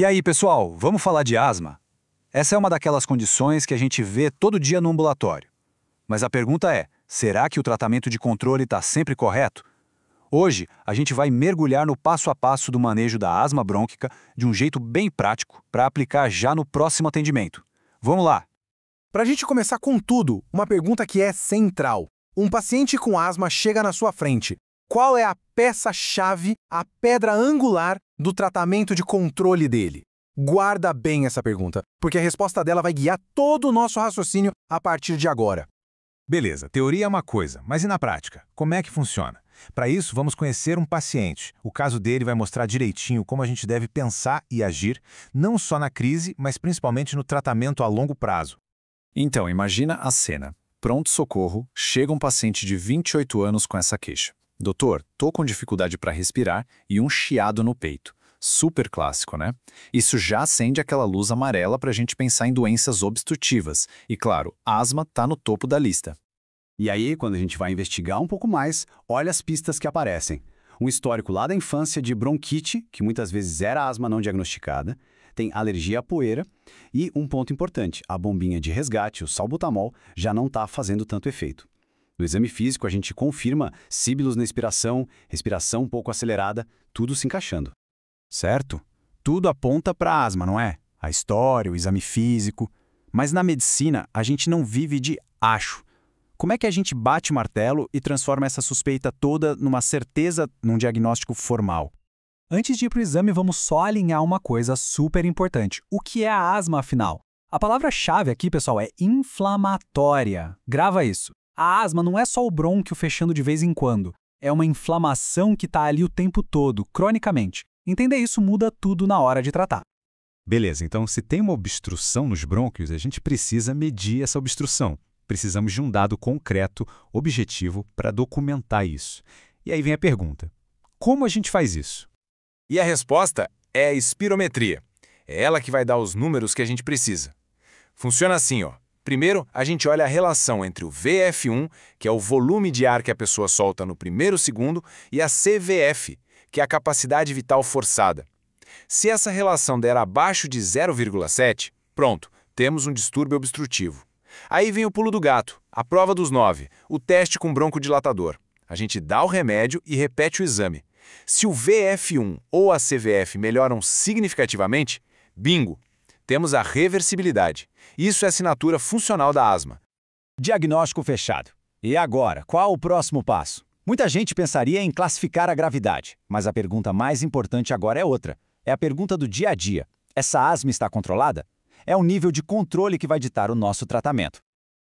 E aí, pessoal, vamos falar de asma? Essa é uma daquelas condições que a gente vê todo dia no ambulatório. Mas a pergunta é, será que o tratamento de controle está sempre correto? Hoje, a gente vai mergulhar no passo a passo do manejo da asma brônquica de um jeito bem prático para aplicar já no próximo atendimento. Vamos lá! Para a gente começar com tudo, uma pergunta que é central. Um paciente com asma chega na sua frente. Qual é a peça-chave, a pedra angular do tratamento de controle dele? Guarda bem essa pergunta, porque a resposta dela vai guiar todo o nosso raciocínio a partir de agora. Beleza, teoria é uma coisa, mas e na prática? Como é que funciona? Para isso, vamos conhecer um paciente. O caso dele vai mostrar direitinho como a gente deve pensar e agir, não só na crise, mas principalmente no tratamento a longo prazo. Então, imagina a cena. Pronto-socorro, chega um paciente de 28 anos com essa queixa. Doutor, tô com dificuldade para respirar e um chiado no peito. Super clássico, né? Isso já acende aquela luz amarela para a gente pensar em doenças obstrutivas. E claro, asma tá no topo da lista. E aí, quando a gente vai investigar um pouco mais, olha as pistas que aparecem. Um histórico lá da infância de bronquite, que muitas vezes era asma não diagnosticada, tem alergia à poeira e, um ponto importante, a bombinha de resgate, o salbutamol, já não está fazendo tanto efeito. No exame físico, a gente confirma síbilos na inspiração, respiração um pouco acelerada, tudo se encaixando. Certo? Tudo aponta para asma, não é? A história, o exame físico. Mas na medicina, a gente não vive de acho. Como é que a gente bate o martelo e transforma essa suspeita toda numa certeza, num diagnóstico formal? Antes de ir para o exame, vamos só alinhar uma coisa super importante. O que é a asma, afinal? A palavra-chave aqui, pessoal, é inflamatória. Grava isso. A asma não é só o brônquio fechando de vez em quando. É uma inflamação que está ali o tempo todo, cronicamente. Entender isso muda tudo na hora de tratar. Beleza, então se tem uma obstrução nos brônquios, a gente precisa medir essa obstrução. Precisamos de um dado concreto, objetivo, para documentar isso. E aí vem a pergunta: como a gente faz isso? E a resposta é a espirometria. É ela que vai dar os números que a gente precisa. Funciona assim, ó. Primeiro, a gente olha a relação entre o VF1, que é o volume de ar que a pessoa solta no primeiro segundo, e a CVF, que é a capacidade vital forçada. Se essa relação der abaixo de 0,7, pronto, temos um distúrbio obstrutivo. Aí vem o pulo do gato, a prova dos 9, o teste com broncodilatador. A gente dá o remédio e repete o exame. Se o VF1 ou a CVF melhoram significativamente, bingo, temos a reversibilidade. Isso é assinatura funcional da asma. Diagnóstico fechado. E agora, qual o próximo passo? Muita gente pensaria em classificar a gravidade, mas a pergunta mais importante agora é outra. É a pergunta do dia a dia. Essa asma está controlada? É o nível de controle que vai ditar o nosso tratamento.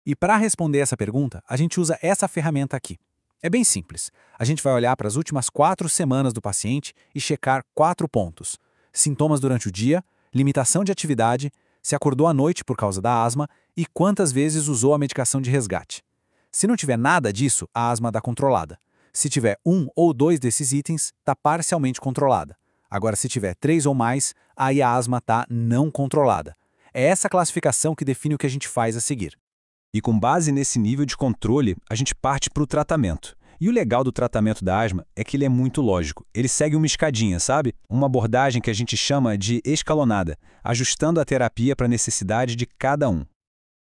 E para responder essa pergunta, a gente usa essa ferramenta aqui. É bem simples. A gente vai olhar para as últimas 4 semanas do paciente e checar 4 pontos. Sintomas durante o dia, limitação de atividade, se acordou à noite por causa da asma e quantas vezes usou a medicação de resgate. Se não tiver nada disso, a asma está controlada. Se tiver 1 ou 2 desses itens, está parcialmente controlada. Agora, se tiver 3 ou mais, aí a asma está não controlada. É essa classificação que define o que a gente faz a seguir. E com base nesse nível de controle, a gente parte para o tratamento. E o legal do tratamento da asma é que ele é muito lógico. Ele segue uma escadinha, sabe? Uma abordagem que a gente chama de escalonada, ajustando a terapia para a necessidade de cada um.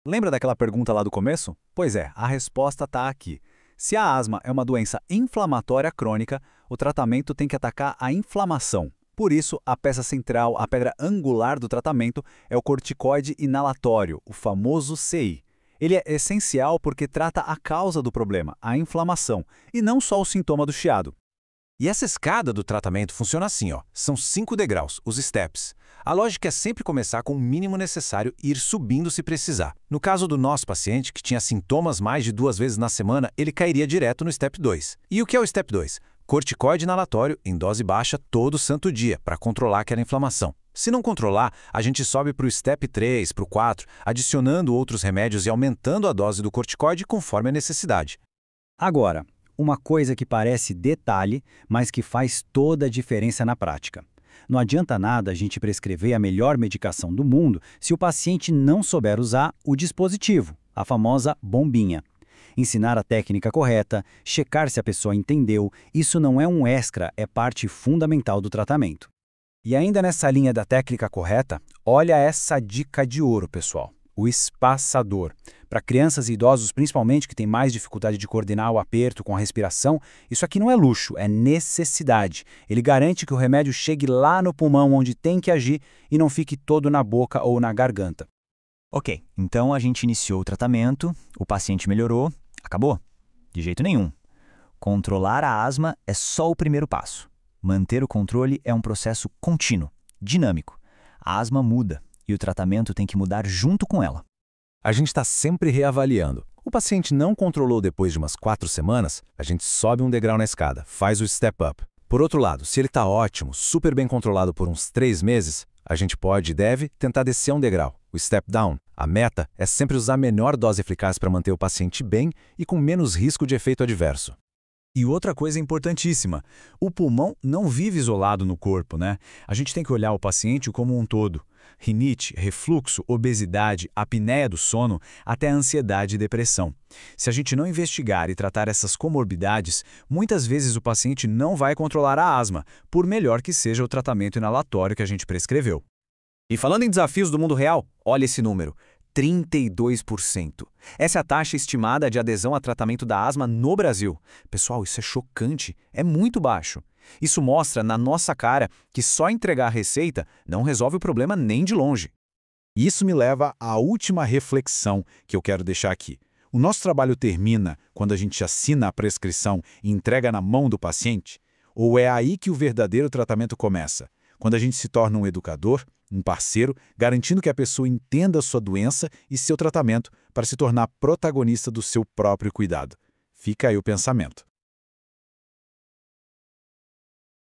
Lembra daquela pergunta lá do começo? Pois é, a resposta está aqui. Se a asma é uma doença inflamatória crônica, o tratamento tem que atacar a inflamação. Por isso, a peça central, a pedra angular do tratamento, é o corticoide inalatório, o famoso CI. Ele é essencial porque trata a causa do problema, a inflamação, e não só o sintoma do chiado. E essa escada do tratamento funciona assim, ó. São 5 degraus, os steps. A lógica é sempre começar com o mínimo necessário e ir subindo se precisar. No caso do nosso paciente, que tinha sintomas mais de 2 vezes na semana, ele cairia direto no step 2. E o que é o step 2? Corticoide inalatório em dose baixa todo santo dia, para controlar aquela inflamação. Se não controlar, a gente sobe para o step 3, para o 4, adicionando outros remédios e aumentando a dose do corticoide conforme a necessidade. Agora, uma coisa que parece detalhe, mas que faz toda a diferença na prática. Não adianta nada a gente prescrever a melhor medicação do mundo se o paciente não souber usar o dispositivo, a famosa bombinha. Ensinar a técnica correta, checar se a pessoa entendeu, isso não é um extra, é parte fundamental do tratamento. E ainda nessa linha da técnica correta, olha essa dica de ouro, pessoal. O espaçador. Para crianças e idosos, principalmente, que têm mais dificuldade de coordenar o aperto com a respiração, isso aqui não é luxo, é necessidade. Ele garante que o remédio chegue lá no pulmão onde tem que agir e não fique todo na boca ou na garganta. Ok, então a gente iniciou o tratamento, o paciente melhorou, acabou? De jeito nenhum. Controlar a asma é só o primeiro passo. Manter o controle é um processo contínuo, dinâmico. A asma muda e o tratamento tem que mudar junto com ela. A gente está sempre reavaliando. O paciente não controlou depois de umas 4 semanas, a gente sobe um degrau na escada, faz o step up. Por outro lado, se ele está ótimo, super bem controlado por uns 3 meses, a gente pode e deve tentar descer um degrau, o step down. A meta é sempre usar a melhor dose eficaz para manter o paciente bem e com menos risco de efeito adverso. E outra coisa importantíssima, o pulmão não vive isolado no corpo, né? A gente tem que olhar o paciente como um todo. Rinite, refluxo, obesidade, apneia do sono, até ansiedade e depressão. Se a gente não investigar e tratar essas comorbidades, muitas vezes o paciente não vai controlar a asma, por melhor que seja o tratamento inalatório que a gente prescreveu. E falando em desafios do mundo real, olha esse número. 32%. Essa é a taxa estimada de adesão a tratamento da asma no Brasil. Pessoal, isso é chocante, é muito baixo. Isso mostra na nossa cara que só entregar a receita não resolve o problema nem de longe. Isso me leva à última reflexão que eu quero deixar aqui. O nosso trabalho termina quando a gente assina a prescrição e entrega na mão do paciente? Ou é aí que o verdadeiro tratamento começa? Quando a gente se torna um educador, um parceiro, garantindo que a pessoa entenda a sua doença e seu tratamento para se tornar protagonista do seu próprio cuidado. Fica aí o pensamento.